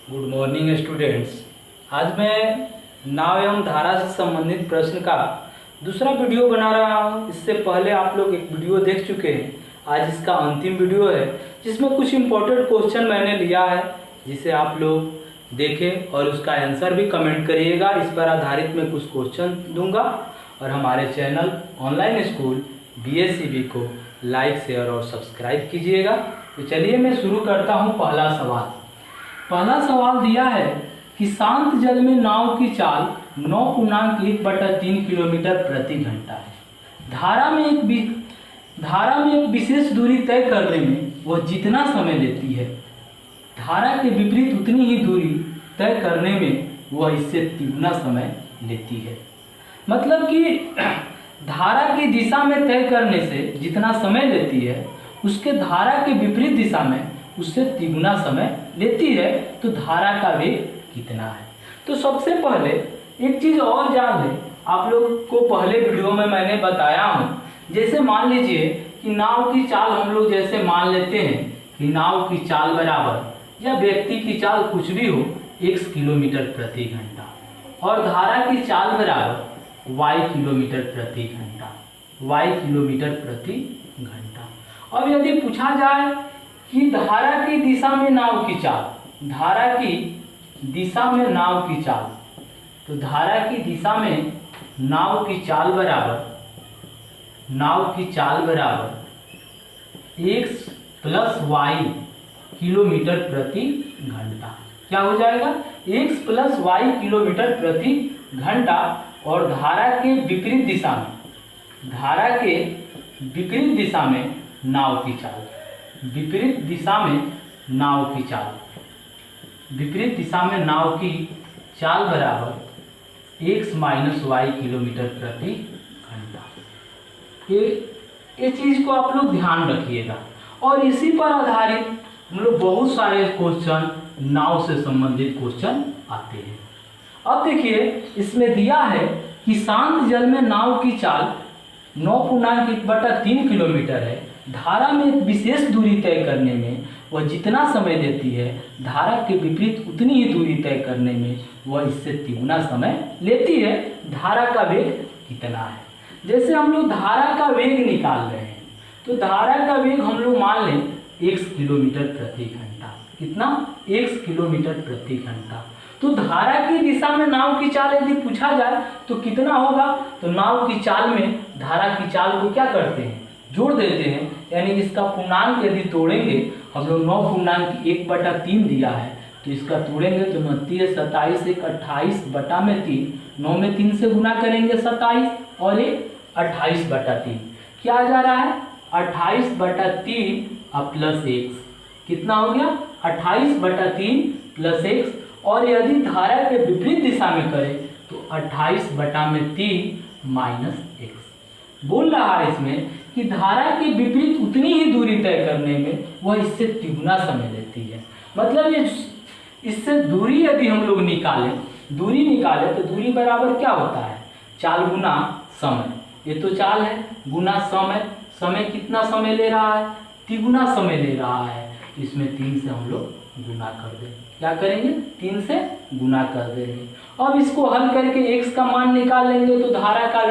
Good morning students. आज मैं नाव एवं धारा से संबंधित प्रश्न का दूसरा वीडियो बना रहा हूँ। इससे पहले आप लोग एक वीडियो देख चुके हैं। आज इसका अंतिम वीडियो है जिसमें कुछ इम्पोर्टेंट क्वेश्चन मैंने लिया है, जिसे आप लोग देखें और उसका आंसर भी कमेंट करिएगा। इस पर आधारित मैं कुछ क्वेश्चन दूंगा और हमारे चैनल ऑनलाइन स्कूल BSCB को लाइक, शेयर और सब्सक्राइब कीजिएगा। तो चलिए मैं शुरू करता हूँ। पहला सवाल दिया है कि शांत जल में नाव की चाल 9.1/3 किलोमीटर प्रति घंटा है। धारा में एक विशेष दूरी तय करने में वह जितना समय लेती है, धारा के विपरीत उतनी ही दूरी तय करने में वह इससे तिगुना समय लेती है। मतलब कि धारा की दिशा में तय करने से जितना समय लेती है, उसके धारा के विपरीत दिशा में उससे तिगुना समय लेती है। तो धारा का वेग कितना है? तो सबसे पहले एक चीज और जान लें। आप लोग को पहले वीडियो में मैंने बताया हूँ, जैसे मान लीजिए कि नाव की चाल हम लोग जैसे मान लेते हैं कि नाव की चाल बराबर या व्यक्ति की चाल कुछ भी हो x किलोमीटर प्रति घंटा और धारा की चाल बराबर y किलोमीटर प्रति घंटा, y किलोमीटर प्रति घंटा। अब यदि पूछा जाए कि धारा की दिशा में नाव की चाल, धारा की दिशा में नाव की चाल, तो धारा की दिशा में नाव की चाल बराबर x प्लस y किलोमीटर प्रति घंटा। क्या हो जाएगा? x प्लस y किलोमीटर प्रति घंटा। और धारा के विपरीत दिशा में, धारा के विपरीत दिशा में नाव की चाल, विपरीत दिशा में नाव की चाल, विपरीत दिशा में नाव की चाल बराबर x माइनस y किलोमीटर प्रति घंटा। ये चीज को आप लोग ध्यान रखिएगा। और इसी पर आधारित हम लोग बहुत सारे क्वेश्चन, नाव से संबंधित क्वेश्चन आते हैं। अब देखिए, इसमें दिया है कि शांत जल में नाव की चाल 9.1/3 किलोमीटर है। धारा में एक विशेष दूरी तय करने में वह जितना समय देती है, धारा के विपरीत उतनी ही दूरी तय करने में वह इससे तिगुना समय लेती है। धारा का वेग कितना है? जैसे हम लोग धारा का वेग निकाल रहे हैं, तो धारा का वेग हम लोग मान लें x किलोमीटर प्रति घंटा। कितना? x किलोमीटर प्रति घंटा। तो धारा की दिशा में नाव की चाल यदि पूछा जाए तो कितना होगा? तो नाव की चाल में धारा की चाल को क्या करते हैं? जोड़ देते हैं। यानी इसका पूर्णांक यदि तोड़ेंगे, हम लोग 9.1/3 दिया है, तो इसका तोड़ेंगे तो 29, 27, 1 28/3, 9 में 3 से गुना करेंगे 27 और 1 28/3। क्या आ जा रहा है? 28/3 और प्लस x। कितना हो गया? 28/3 प्लस x। और यदि धारा के विपरीत दिशा में करें तो 28/3 माइनस x। बोल रहा है इसमें कि धारा के विपरीत उतनी ही दूरी तय करने में वह इससे तिगुना समय लेती है। मतलब ये इससे दूरी यदि हम लोग दूरी निकालें तो दूरी बराबर क्या होता है? चाल गुना समय। ये तो चाल है, गुना समय। समय कितना समय ले रहा है? तिगुना समय ले रहा है। इसमें 3 से हम लोग गुना कर दें। क्या करेंगे? 3 से गुना कर देंगे। अब इसको हल करके x का मान निकाल लेंगे तो धारा का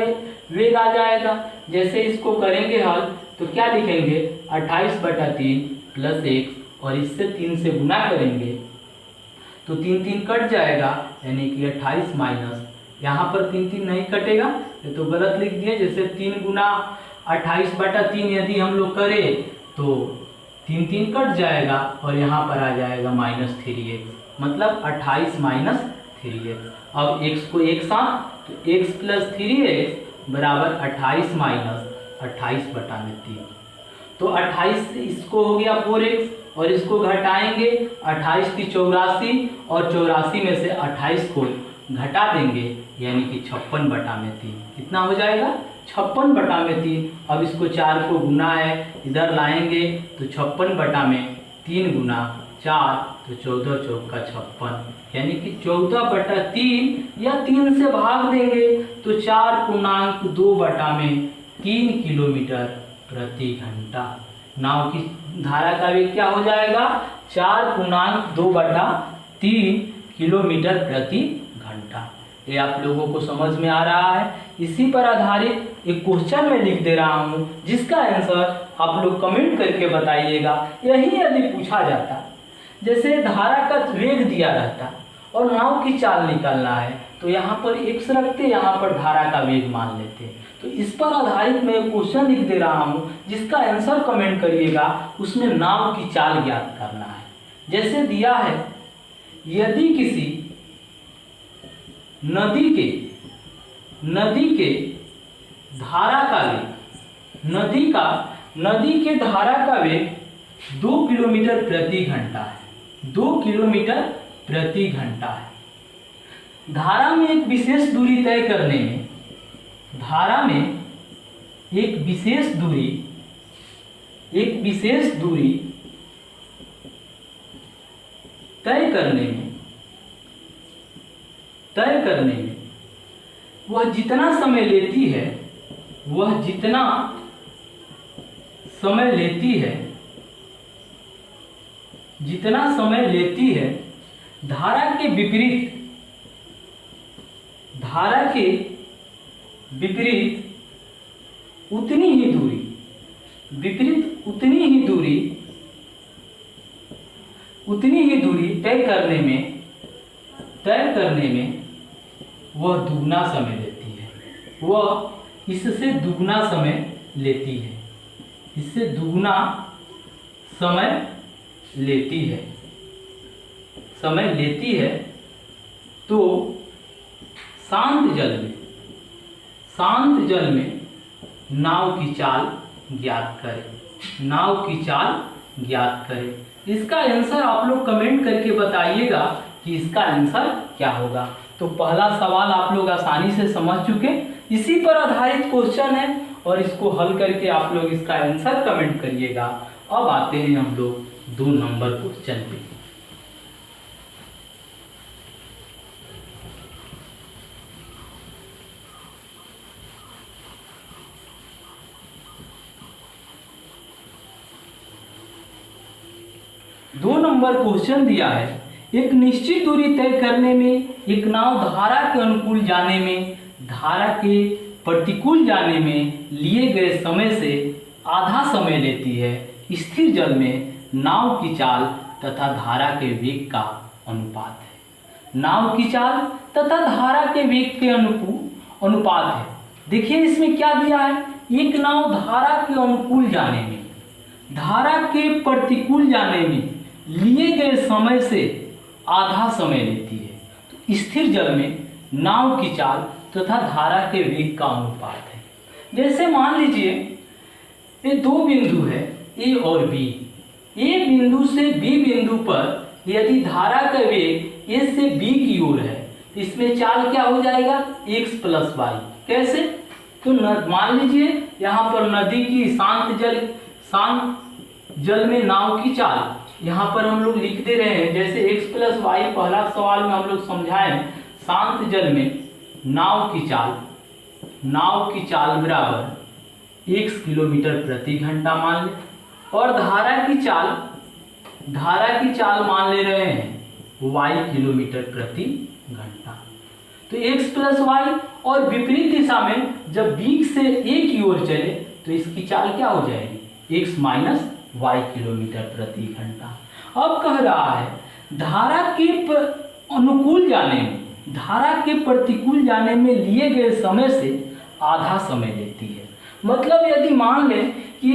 वेग आ जाएगा। जैसे इसको करेंगे हल तो क्या लिखेंगे? 28/3 प्लस x और इससे 3 से गुना करेंगे तो 3 कट जाएगा, यानी कि 28 माइनस, यहाँ पर 3 नहीं कटेगा, ये तो गलत लिख दिए। जैसे 3 गुना 28/3 यदि हम लोग करें तो 3 कट जाएगा और यहाँ पर आ जाएगा -3x, मतलब 28 माइनस 3x। अब x को एक साथ, तो x प्लस 3x बराबर 28 माइनस 28/3। तो 28 इसको हो गया 4x और इसको घटाएंगे, 28 की 84 और 84 में से 28 को घटा देंगे, यानी कि 56/3। कितना हो जाएगा? 56/3। अब इसको 4 को गुना है, इधर लाएंगे तो 56/3 गुना 4 तो 14 चौका 56, यानी कि 14/3 या 3 से भाग देंगे तो 4.2/3 किलोमीटर प्रति घंटा। नाव की धारा का वेग क्या हो जाएगा? 4.2/3 3 किलोमीटर प्रति घंटा। ये आप लोगों को समझ में आ रहा है। इसी पर आधारित एक क्वेश्चन मैं लिख दे रहा हूँ, जिसका आंसर आप लोग कमेंट करके बताइएगा। यही यदि पूछा जाता, जैसे धारा का वेग दिया रहता और नाव की चाल निकालना है, तो यहाँ पर x रखते, यहाँ पर धारा का वेग मान लेते। तो इस पर आधारित मैं एक क्वेश्चन लिख दे रहा हूँ, जिसका आंसर कमेंट करिएगा। उसमें नाव की चाल ज्ञात करना है। जैसे दिया है, यदि किसी नदी के धारा का वेग, नदी के धारा का वेग 2 किलोमीटर प्रति घंटा है। 2 किलोमीटर प्रति घंटा है। धारा में एक विशेष दूरी तय करने में, धारा में एक विशेष दूरी तय करने में वह जितना समय लेती है, धारा के विपरीत उतनी ही दूरी तय करने में वह दुगना समय लेती है। वह इससे दुगना समय लेती है। तो शांत जल में नाव की चाल ज्ञात करें। इसका आंसर आप लोग कमेंट करके बताइएगा कि इसका आंसर क्या होगा। तो पहला सवाल आप लोग आसानी से समझ चुके। इसी पर आधारित क्वेश्चन है और इसको हल करके आप लोग इसका आंसर कमेंट करिएगा। अब आते हैं हम लोग 2 नंबर क्वेश्चन पे। दो नंबर क्वेश्चन दिया है, एक निश्चित दूरी तय करने में एक नाव धारा के अनुकूल जाने में, धारा के प्रतिकूल जाने में लिए गए समय से आधा समय लेती है। स्थिर जल में नाव की चाल तथा धारा के वेग का अनुपात है। नाव की चाल तथा धारा के वेग के अनुपात है। देखिए इसमें क्या दिया है, एक नाव धारा के अनुकूल जाने में, धारा के प्रतिकूल जाने में लिए गए समय से आधा समय लेती है। तो स्थिर जल में नाव की चाल तथा धारा के वेग का अनुपात है। जैसे मान लीजिए ये 2 बिंदु है, ए और बी। ए बिंदु से बी बिंदु पर यदि धारा का वेग ए से बी की ओर है, तो इसमें चाल क्या हो जाएगा, x + y। कैसे, तो मान लीजिए यहाँ पर नदी की शांत जल में नाव की चाल यहाँ पर हम लोग लिख दे रहे हैं। जैसे x + y पहला सवाल में हम लोग समझाएं, शांत जल में नाव की चाल बराबर x किलोमीटर प्रति घंटा मान ले, और धारा की चाल मान ले रहे हैं y किलोमीटर प्रति घंटा। तो x + y, और विपरीत दिशा में जब b से a की ओर चले तो इसकी चाल क्या हो जाएगी, x - y किलोमीटर प्रति घंटा। अब कह रहा है धारा के अनुकूल जाने में, धारा के प्रतिकूल जाने में लिए गए समय से आधा समय लेती है। मतलब यदि मान लें कि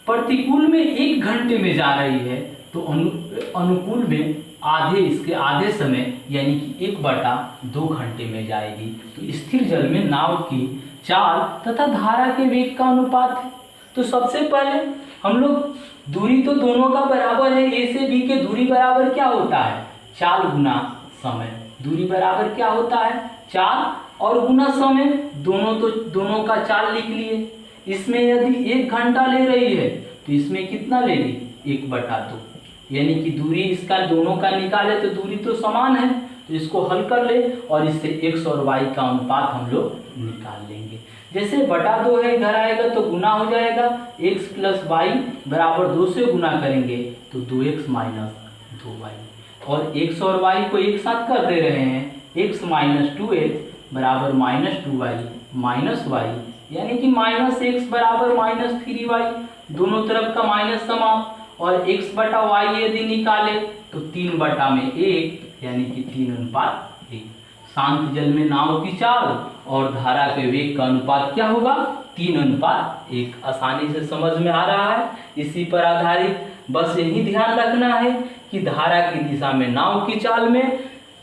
प्रतिकूल में 1 घंटे में जा रही है, तो अनुकूल में इसके आधे समय यानी कि 1/2 घंटे में जाएगी। तो स्थिर जल में नाव की चाल तथा धारा के वेग का अनुपात है। तो सबसे पहले हम लोग, दूरी तो दोनों का बराबर है, ए से बी के दूरी बराबर क्या होता है, चाल गुना समय। दूरी बराबर क्या होता है, चाल और गुना समय। दोनों का चाल लिख लिए। इसमें यदि 1 घंटा ले रही है तो इसमें कितना लेगी, 1/2। यानी कि दूरी इसका दोनों का निकाले तो दूरी तो समान है, तो इसको हल कर ले और इससे x और y का अनुपात हम लोग निकाल लेंगे। जैसे 2 है, इधर आएगा तो गुना हो जाएगा, x + y बराबर 2 से गुना करेंगे तो 2x - 2y, और x और y को एक साथ कर दे रहे हैं, x माइनस 2x बराबर माइनस 2y माइनस y, यानी कि माइनस x बराबर माइनस 3y, दोनों तरफ का माइनस समाप्त, और x बटा y यदि निकाले तो 3/1 यानी कि 3:1। शांत जल में नाव की चाल और धारा के वेग का अनुपात क्या होगा? 3:1। आसानी से समझ में आ रहा है। इसी पर आधारित बस यही ध्यान रखना है कि धारा की दिशा में नाव की चाल में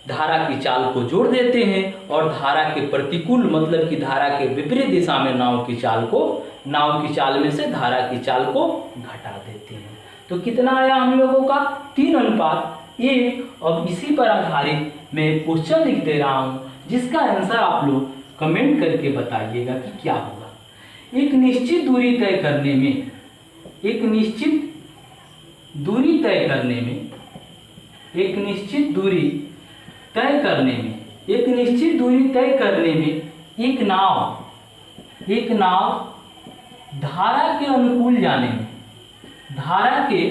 धारा की चाल को जोड़ देते हैं और धारा के प्रतिकूल मतलब कि धारा के विपरीत दिशा में नाव की चाल में से धारा की चाल को घटा देते हैं। तो कितना आया हम लोगों का? 3:1। अब इसी पर आधारित मैं क्वेश्चन लिख दे रहा हूँ जिसका आंसर आप लोग कमेंट करके बताइएगा कि क्या होगा। एक निश्चित दूरी तय करने में एक निश्चित दूरी तय करने में एक नाव धारा के अनुकूल जाने में धारा के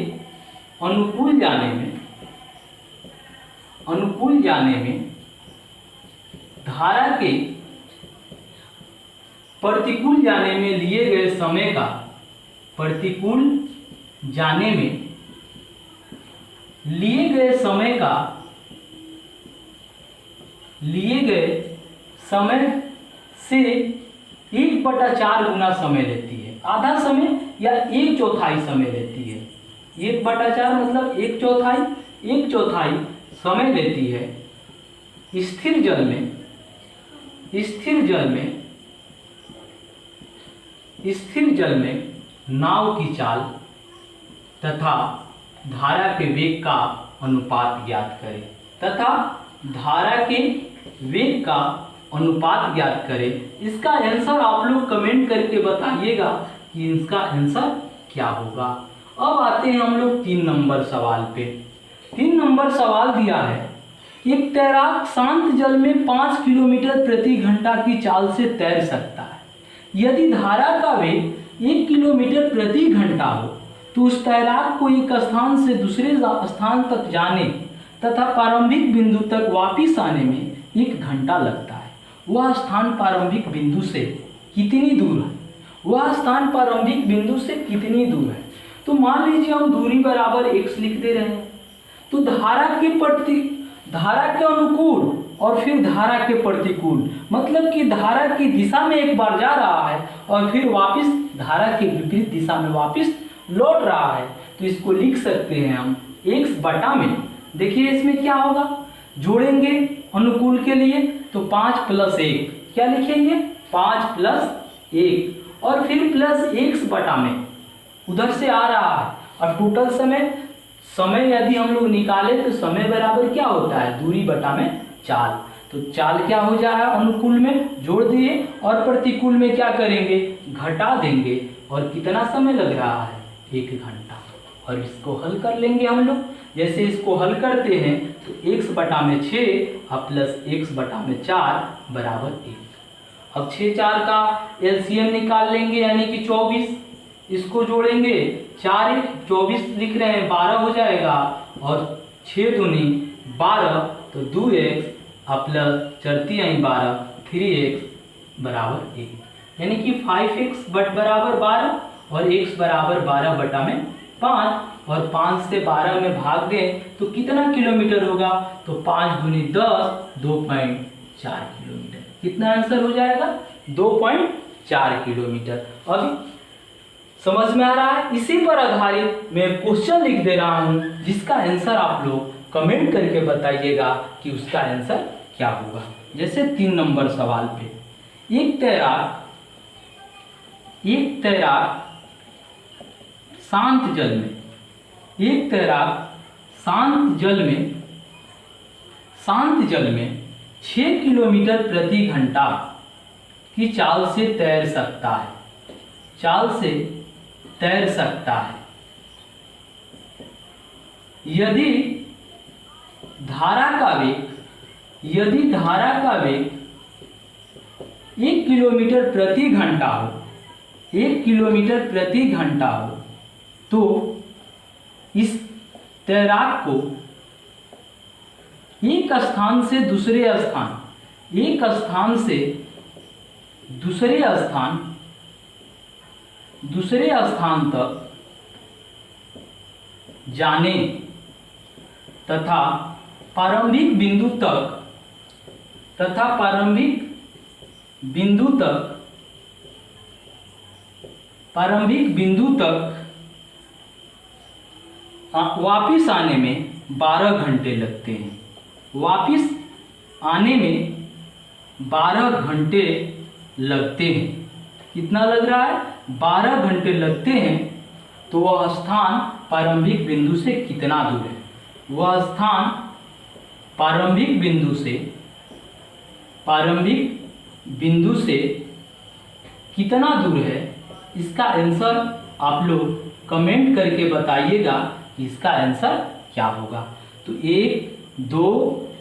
प्रतिकूल जाने में लिए गए समय से 1/4 गुना समय लेती है। आधा समय या 1/4 समय लेती है। 1/4 मतलब 1/4 समय लेती है। स्थिर जल में नाव की चाल तथा धारा के वेग का अनुपात ज्ञात करें। इसका आंसर आप लोग कमेंट करके बताइएगा कि इसका आंसर क्या होगा। अब आते हैं हम लोग 3 नंबर सवाल पे। 3 नंबर सवाल दिया है, एक तैराक शांत जल में 5 किलोमीटर प्रति घंटा की चाल से तैर सकता है। यदि धारा का वेग 1 किलोमीटर प्रति घंटा हो तो उस तैराक को एक स्थान से दूसरे स्थान तक जाने तथा प्रारंभिक बिंदु तक वापस आने में 1 घंटा लगता है। वह स्थान प्रारंभिक बिंदु से कितनी दूर है? तो मान लीजिए हम दूरी बराबर x लिख दे रहे हैं। तो धारा के अनुकूल और फिर धारा के प्रतिकूल मतलब कि धारा की दिशा में एक बार जा रहा है और फिर वापस धारा के विपरीत दिशा में वापस लौट रहा है। तो इसको लिख सकते हैं हम x बटा में। देखिए इसमें क्या होगा, जोड़ेंगे अनुकूल के लिए तो 5 + 1 क्या लिखेंगे? 5 + 1 और फिर प्लस x बटा में उधर से आ रहा है। और टोटल समय यदि हम लोग निकाले तो समय बराबर क्या होता है? दूरी बटा में चाल। तो चाल क्या हो जाएगा? अनुकूल में जोड़ दिए और प्रतिकूल में क्या करेंगे? घटा देंगे। और कितना समय लग रहा है? 1 घंटा। और इसको हल कर लेंगे हम लोग। जैसे इसको हल करते हैं तो x बटा में 6 और प्लस x बटा में 4 बराबर 1। अब 6 4 का एलसीएम निकाल लेंगे यानी कि 24। इसको जोड़ेंगे 4 1 24 लिख रहे हैं 12 हो जाएगा और 6 दूनी 12 तो 2x और प्लस 4 3 12 3x बराबर 1 यानी कि 5x बराबर 12 और x बराबर 12 बटा में 5 और 5 से 12 में भाग दें तो कितना किलोमीटर होगा? तो 5 दूनी 10 2.4 किलोमीटर। कितना आंसर हो जाएगा? 2.4 किलोमीटर। अब समझ में आ रहा है? इसी पर आधारित मैं क्वेश्चन लिख दे रहा हूं जिसका आंसर आप लोग कमेंट करके बताइएगा कि उसका आंसर क्या होगा। जैसे 3 नंबर सवाल पे, एक तैराक शांत जल में 6 किलोमीटर प्रति घंटा की चाल से तैर सकता है। यदि धारा का वेग 1 किलोमीटर प्रति घंटा हो तो इस तैराक को एक स्थान से दूसरे स्थान, एक स्थान से दूसरे स्थान तक जाने तथा प्रारंभिक बिंदु तक वापिस आने में 12 घंटे लगते हैं। वापिस आने में 12 घंटे लगते हैं। कितना लग रहा है? 12 घंटे लगते हैं। तो वह स्थान प्रारंभिक बिंदु से कितना दूर है? वह स्थान प्रारंभिक बिंदु से कितना दूर है? इसका आंसर आप लोग कमेंट करके बताइएगा कि इसका आंसर क्या होगा। तो 1, 2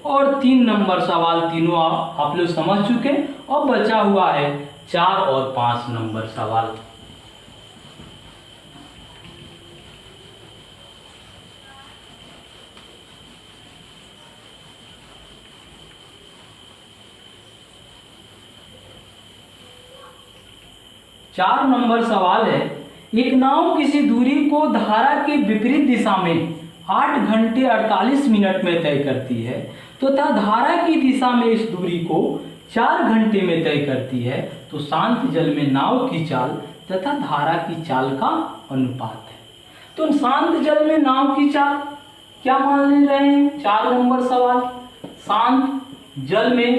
और 3 नंबर सवाल तीनों आप लोग समझ चुके। अब बचा हुआ है 4 और 5 नंबर सवाल। चार नंबर सवाल है, एक नाव किसी दूरी को धारा के विपरीत दिशा में 8 घंटे 48 मिनट में तय करती है तथा धारा की दिशा में इस दूरी को 4 घंटे में तय करती है, तो शांत जल में नाव की चाल तथा धारा की चाल का अनुपात है। तो शांत जल में नाव की चाल क्या मान रहे हैं? 4 नंबर सवाल, शांत जल में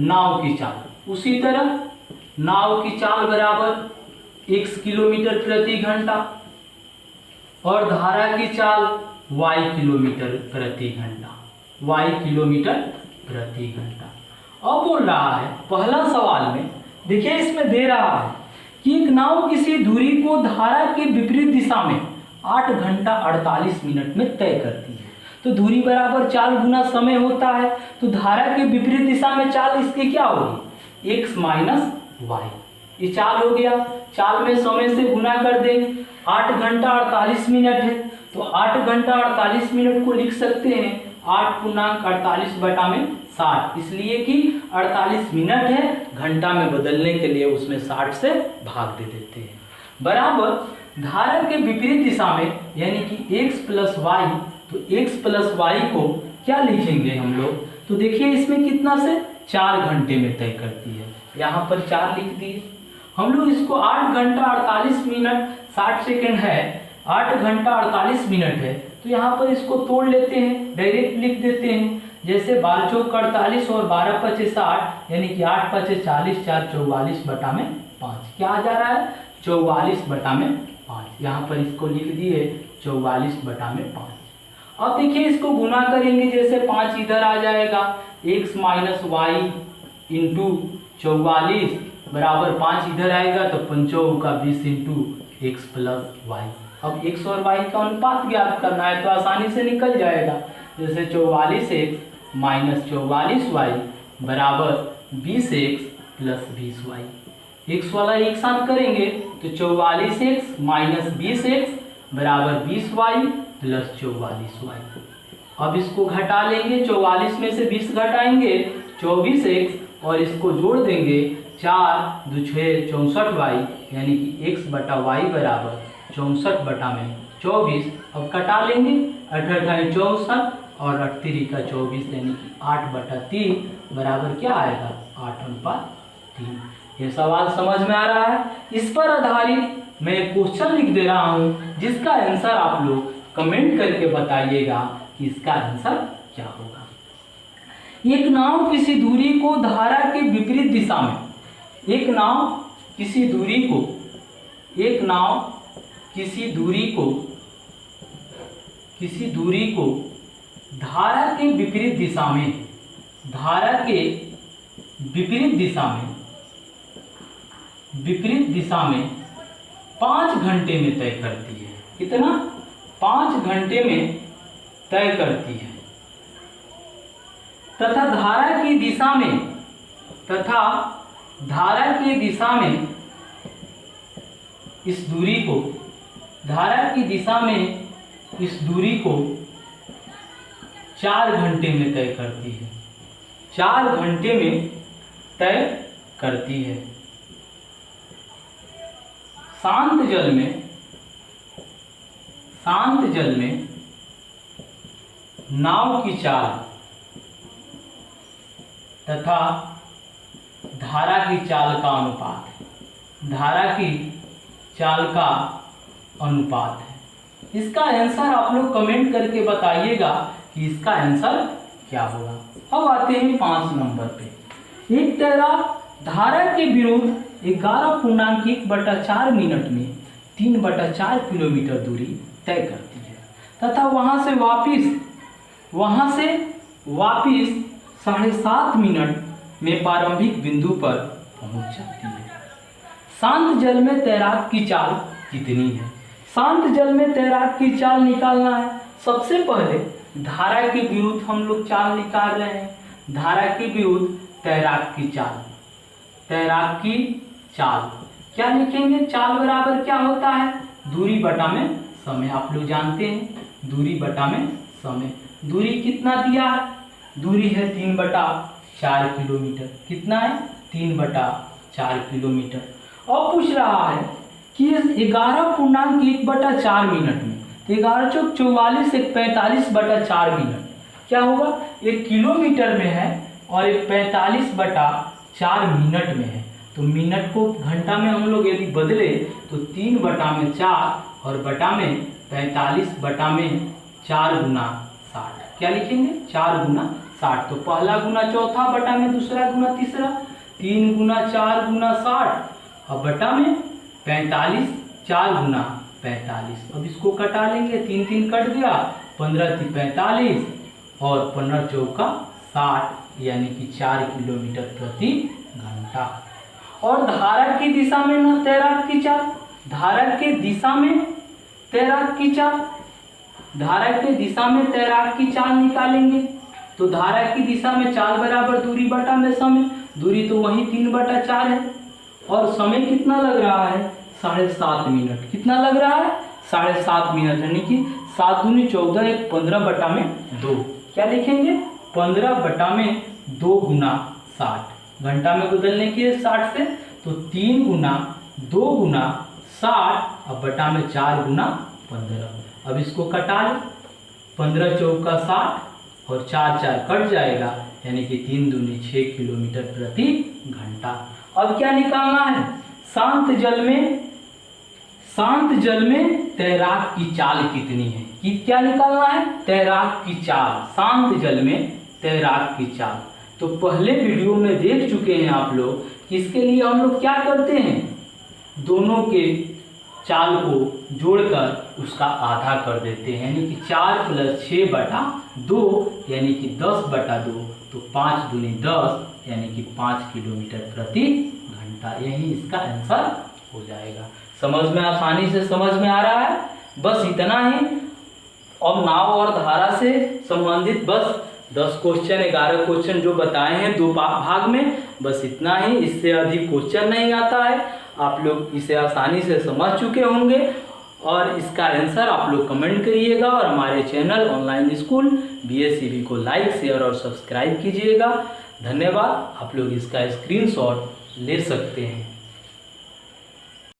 नाव की चाल। उसी तरह नाव की चाल बराबर x किलोमीटर प्रति घंटा और धारा की चाल y किलोमीटर प्रति घंटा, y किलोमीटर प्रति घंटा। अब बोल रहा है पहला सवाल में, देखिए इसमें दे रहा है कि एक नाव किसी दूरी को धारा के विपरीत दिशा में 8 घंटा 48 मिनट में तय करती है। तो दूरी बराबर चाल गुना समय होता है, तो धारा के विपरीत दिशा में चाल इसकी क्या होगी? x minus y। ये चाल हो गया। चाल में समय से गुना कर देंगे। 8 घंटा 48 मिनट है, तो 8 घंटा 48 मिनट को लिख सकते हैं 8 पूर्णांक 48 बटा में 60, इसलिए कि 48 मिनट है, घंटा में बदलने के लिए उसमें 60 से भाग दे देते हैं। बराबर धारा के विपरीत दिशा में यानी कि x प्लस वाई, तो x प्लस वाई को क्या लिखेंगे हम लोग? तो देखिए इसमें कितना से 4 घंटे में तय करती है, यहाँ पर 4 लिख दिए हम लोग। इसको 8 घंटा 48 मिनट 60 सेकेंड है, 8 घंटा 48 मिनट है, तो यहाँ पर इसको तोड़ लेते हैं, डायरेक्ट लिख देते हैं। जैसे 12 चौक 48 और 12 पचे 60, यानी कि 8 पचे 40, 4 44 बटा में 5। क्या आ जा रहा है? 44 बटा में 5। यहाँ पर इसको लिख दिए 44 बटा में 5। अब देखिए इसको गुना करेंगे, जैसे 5 इधर आ जाएगा, x माइनस वाई इंटू 44 बराबर 5 इधर आएगा, तो 5 का 20 इंटू एक्स प्लस वाई। अब x और y का अनुपात ज्ञात करना है, तो आसानी से निकल जाएगा। जैसे 44x माइनस 44y बराबर 20x प्लस 20y। x वाला एक साथ करेंगे तो 44x माइनस 20x बराबर 20y प्लस 44y। अब इसको घटा लेंगे, 44 में से 20 घटाएंगे 24x और इसको जोड़ देंगे 4 2 6 64y, यानी कि x बटा वाई बराबर 64 बटा में 24। अब कटा लेंगे, 8 8 64 और 8 3 का 24, यानी कि 8 बटा 3 बराबर क्या आएगा? 8:3। ये सवाल समझ में आ रहा है? इस पर आधारित मैं एक क्वेश्चन लिख दे रहा हूँ, जिसका आंसर आप लोग कमेंट करके बताइएगा कि इसका आंसर क्या होगा। एक नाव किसी दूरी को धारा के विपरीत दिशा में, एक नाव किसी दूरी को धारा के विपरीत दिशा में 5 घंटे में तय करती है। कितना? 5 घंटे में तय करती है तथा धारा की दिशा में इस दूरी को 4 घंटे में तय करती है, 4 घंटे में तय करती है। शांत जल में नाव की चाल तथा धारा की चाल का अनुपात, धारा की चाल का अनुपात है। इसका आंसर आप लोग कमेंट करके बताइएगा कि इसका आंसर क्या होगा। अब आते हैं 5 नंबर पे। एक तैराक धारा के विरुद्ध 11.1/4 मिनट में 3/4 किलोमीटर दूरी तय करती है तथा वहां से वापिस 7.5 मिनट में प्रारंभिक बिंदु पर पहुंच जाती है। शांत जल में तैराक की चाल कितनी है? शांत जल में तैराक की चाल निकालना है। सबसे पहले धारा के विरुद्ध हम लोग चाल निकाल रहे हैं। धारा के विरुद्ध तैराक की चाल, तैराक की चाल क्या लिखेंगे? चाल बराबर क्या होता है? दूरी बटा में समय। आप लोग जानते हैं दूरी बटा में समय। दूरी कितना दिया है? दूरी है 3/4 किलोमीटर। कितना है? 3/4 किलोमीटर। अब पूछ रहा है कि 11.1/4 मिनट में 11 चौक 44 एक 45/4 मिनट क्या होगा? एक किलोमीटर में है और एक 45/4 मिनट में है। तो मिनट को घंटा में हम लोग यदि बदले तो 3/4 और बटा में 45/4 गुना 60। क्या लिखेंगे? 4 गुना 60। तो पहला गुना चौथा, बटा में दूसरा गुना तीसरा, 3 गुना 4 गुना 60 और बटा में 45, 4 गुना 45। अब इसको कटा लेंगे, 3 3 कट गया, 15 3 45 और 15 चौका 60 यानी कि 4 किलोमीटर प्रति घंटा। और धारा की दिशा में ना तैराक की चाल, धारा के दिशा में तैराक की चाल, धारा के दिशा में तैराक की चाल निकालेंगे। तो धारा की दिशा में चाल बराबर दूरी बटा में समय। दूरी तो वही 3/4 है और समय कितना लग रहा है? 7.5 मिनट। कितना लग रहा है? 7.5 मिनट यानी कि 7 दूनी 14 एक 15/2। क्या लिखेंगे? 15/2 गुना 60। घंटा में बदलने के 60 से तो 3 गुना 2 गुना 60 और बटा में 4 गुना 15। अब इसको कटा ले, 15 चौका 60 और 4 4 कट जाएगा यानी कि 3 दूनी 6 किलोमीटर प्रति घंटा। अब क्या निकालना है? शांत जल में तैराक की चाल कितनी है? कि क्या निकालना है? तैराक की चाल, शांत जल में तैराक की चाल। तो पहले वीडियो में देख चुके हैं आप लोग कि इसके लिए हम लोग क्या करते हैं? दोनों के चाल को जोड़कर उसका आधा कर देते हैं यानी कि 4 + 6/2 यानी कि 10/2। तो 5 दूनी 10 यानी कि 5 किलोमीटर प्रति घंटा। यही इसका आंसर हो जाएगा। समझ में आसानी से समझ में आ रहा है? बस इतना ही। अब नाव और धारा से संबंधित बस 10 क्वेश्चन 11 क्वेश्चन जो बताए हैं 2 भाग में, बस इतना ही। इससे अधिक क्वेश्चन नहीं आता है। आप लोग इसे आसानी से समझ चुके होंगे और इसका आंसर आप लोग कमेंट करिएगा और हमारे चैनल ऑनलाइन स्कूल BSCB को लाइक शेयर और सब्सक्राइब कीजिएगा। धन्यवाद। आप लोग इसका स्क्रीनशॉट ले सकते हैं।